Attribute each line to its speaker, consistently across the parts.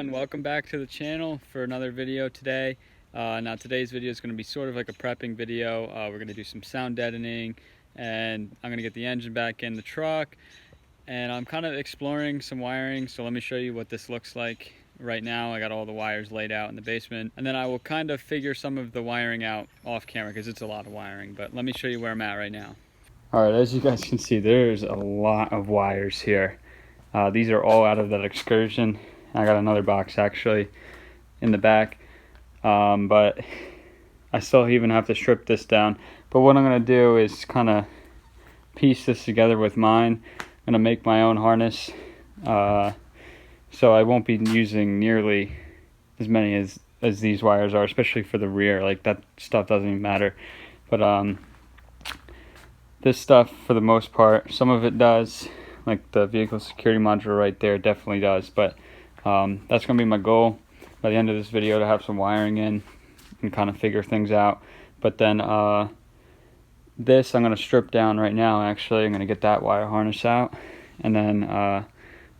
Speaker 1: everyone, welcome back to the channel for another video today. Now today's video is going to be sort of like a prepping video. We're going to do some sound deadening, and I'm going to get the engine back in the truck, and I'm kind of exploring some wiring. So let me show you what this looks like right now. I got all the wires laid out in the basement, and then I will kind of figure some of the wiring out off camera because it's a lot of wiring, but let me show you where I'm at right now. Alright, as you guys can see, there's a lot of wires here. These are all out of that excursion. I got another box actually in the back, but I still even have to strip this down. But what I'm going to do is kind of piece this together with mine. I'm going to make my own harness, so I won't be using nearly as many as these wires are, especially for the rear. Like, that stuff doesn't even matter. But this stuff, for the most part, some of it does, like the vehicle security module right there definitely does, but that's going to be my goal by the end of this video, to have some wiring in and kind of figure things out. But then this I'm going to strip down right now. Actually, I'm going to get that wire harness out, and then I'm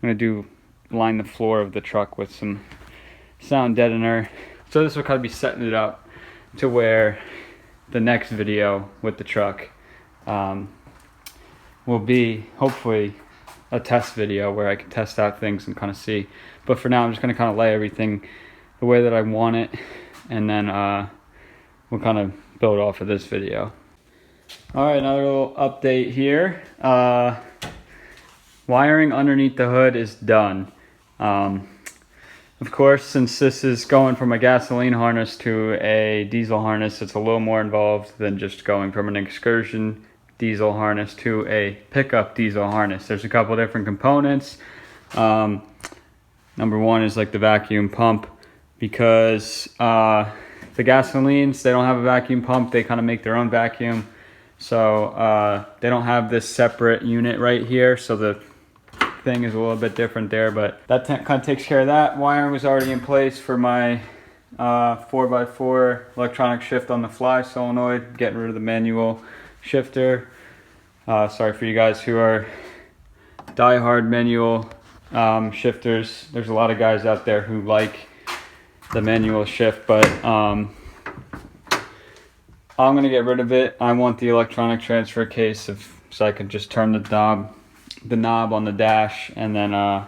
Speaker 1: going to line the floor of the truck with some sound deadener. So this will kind of be setting it up to where the next video with the truck will be hopefully a test video where I can test out things and kind of see. But for now, I'm just going to kind of lay everything the way that I want it, and then we'll kind of build off of this video. Alright, another little update here. Wiring underneath the hood is done. Of course, since this is going from a gasoline harness to a diesel harness, it's a little more involved than just going from an excursion diesel harness to a pickup diesel harness. There's a couple different components. Number one is like the vacuum pump, because the gasolines, they don't have a vacuum pump. They kind of make their own vacuum, so they don't have this separate unit right here, so the thing is a little bit different there, but that kind of takes care of that. Wiring was already in place for my 4x4 electronic shift on the fly solenoid, getting rid of the manual shifter. Sorry for you guys who are die-hard manual shifters. There's a lot of guys out there who like the manual shift, but I'm gonna get rid of it. I want the electronic transfer case, so I can just turn the knob on the dash, and then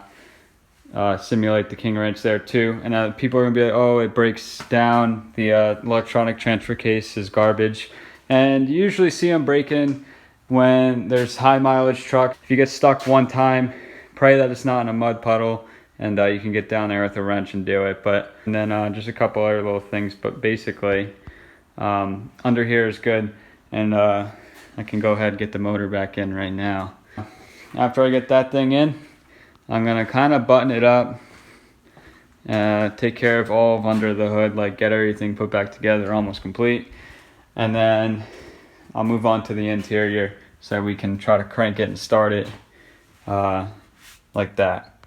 Speaker 1: simulate the king wrench there too. And people are gonna be like, oh, it breaks down. The electronic transfer case is garbage. And you usually see them breaking when there's high mileage truck. If you get stuck one time, pray that it's not in a mud puddle, and you can get down there with a wrench and do it. And then just a couple other little things, but basically under here is good, and I can go ahead and get the motor back in right now. After I get that thing in, I'm gonna kind of button it up, take care of all of under the hood, like get everything put back together almost complete. And then I'll move on to the interior so we can try to crank it and start it like that.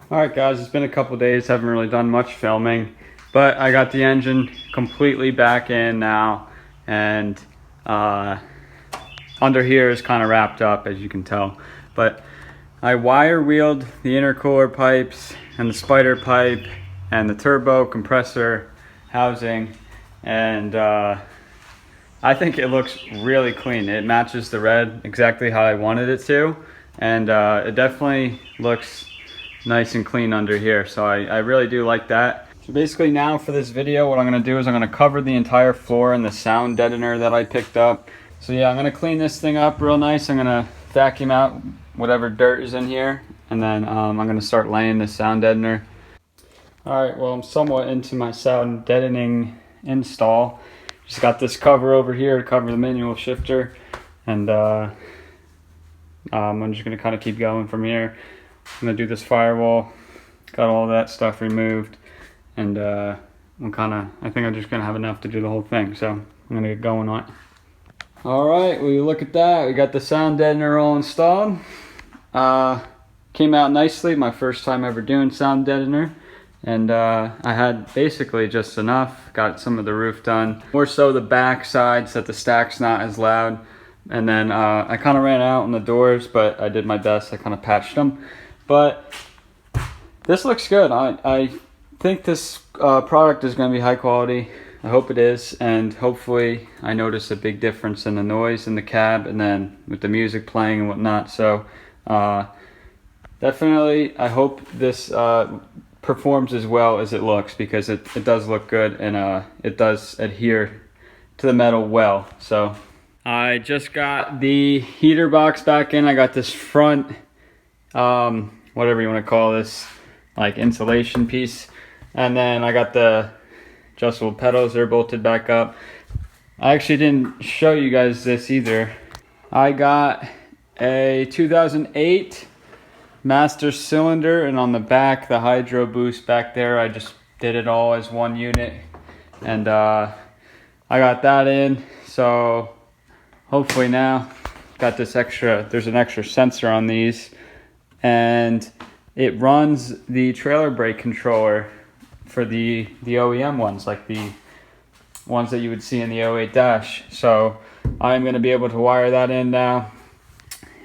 Speaker 1: Alright guys, it's been a couple days, haven't really done much filming, but I got the engine completely back in now, and under here is kind of wrapped up, as you can tell. But I wire wheeled the intercooler pipes and the spider pipe and the turbo compressor housing, and I think it looks really clean. It matches the red exactly how I wanted it to, and it definitely looks nice and clean under here, so I really do like that. So basically now for this video, what I'm going to do is I'm going to cover the entire floor in the sound deadener that I picked up. So yeah, I'm going to clean this thing up real nice. I'm going to vacuum out whatever dirt is in here, and then I'm going to start laying the sound deadener. Alright, well, I'm somewhat into my sound deadening install. Just got this cover over here to cover the manual shifter, and I'm just going to kind of keep going from here. I'm going to do this firewall, got all that stuff removed, and I think I'm just going to have enough to do the whole thing, so I'm going to get going on it. Alright, well, you look at that, we got the sound deadener all installed. Came out nicely, my first time ever doing sound deadener. And I had basically just enough, got some of the roof done. More so the back side so that the stack's not as loud. And then I kind of ran out on the doors, but I did my best, I kind of patched them. But this looks good. I think this product is going to be high quality. I hope it is, and hopefully I notice a big difference in the noise in the cab and then with the music playing and whatnot. So definitely I hope this performs as well as it looks, because it does look good, and it does adhere to the metal well. So I just got the heater box back in. I got this front whatever you want to call this, like insulation piece, and then I got the adjustable pedals. They're bolted back up. I actually didn't show you guys this either. I got a 2008 master cylinder, and on the back, the hydro boost back there, I just did it all as one unit, and I got that in. So hopefully now got this extra, there's an extra sensor on these, and it runs the trailer brake controller for the OEM ones, like the ones that you would see in the 08 Dash. So I'm going to be able to wire that in now,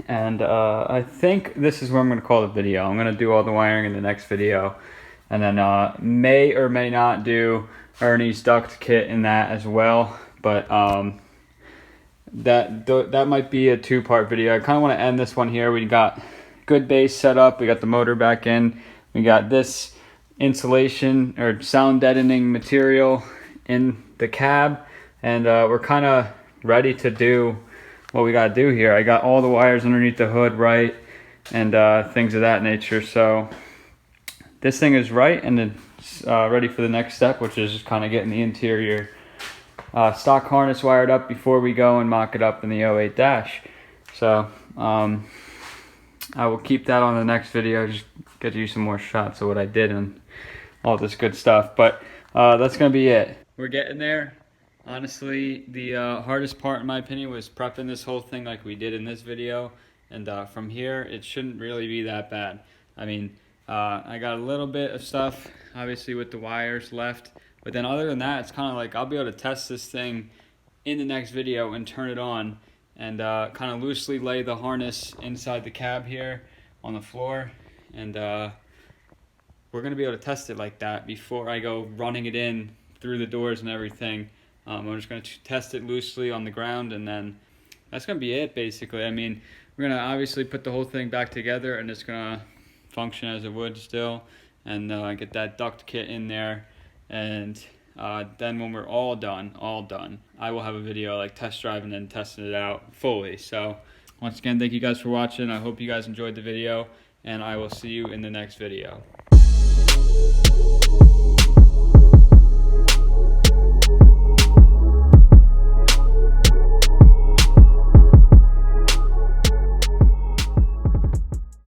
Speaker 1: and I think this is where I'm going to call the video. I'm going to do all the wiring in the next video, and then may or may not do Ernie's duct kit in that as well, but that might be a two-part video. I kind of want to end this one here. We got good bass set up, we got the motor back in, we got this insulation or sound deadening material in the cab, and we're kind of ready to do what we got to do here. I got all the wires underneath the hood right, and things of that nature. So this thing is right, and it's ready for the next step, which is just kind of getting the interior stock harness wired up before we go and mock it up in the 08 Dash. So I will keep that on the next video, just get you some more shots of what I did and all this good stuff. But that's going to be it. We're getting there. Honestly, the hardest part, in my opinion, was prepping this whole thing like we did in this video. And from here, it shouldn't really be that bad. I mean, I got a little bit of stuff, obviously, with the wires left. But then other than that, it's kind of like I'll be able to test this thing in the next video and turn it on, and kind of loosely lay the harness inside the cab here on the floor, and we're going to be able to test it like that before I go running it in through the doors and everything. I'm just going to test it loosely on the ground, and then that's going to be it basically. I mean, we're going to obviously put the whole thing back together, and it's going to function as it would still, and get that duct kit in there, and then when we're all done, I will have a video like test driving and testing it out fully. So once again, thank you guys for watching. I hope you guys enjoyed the video, and I will see you in the next video.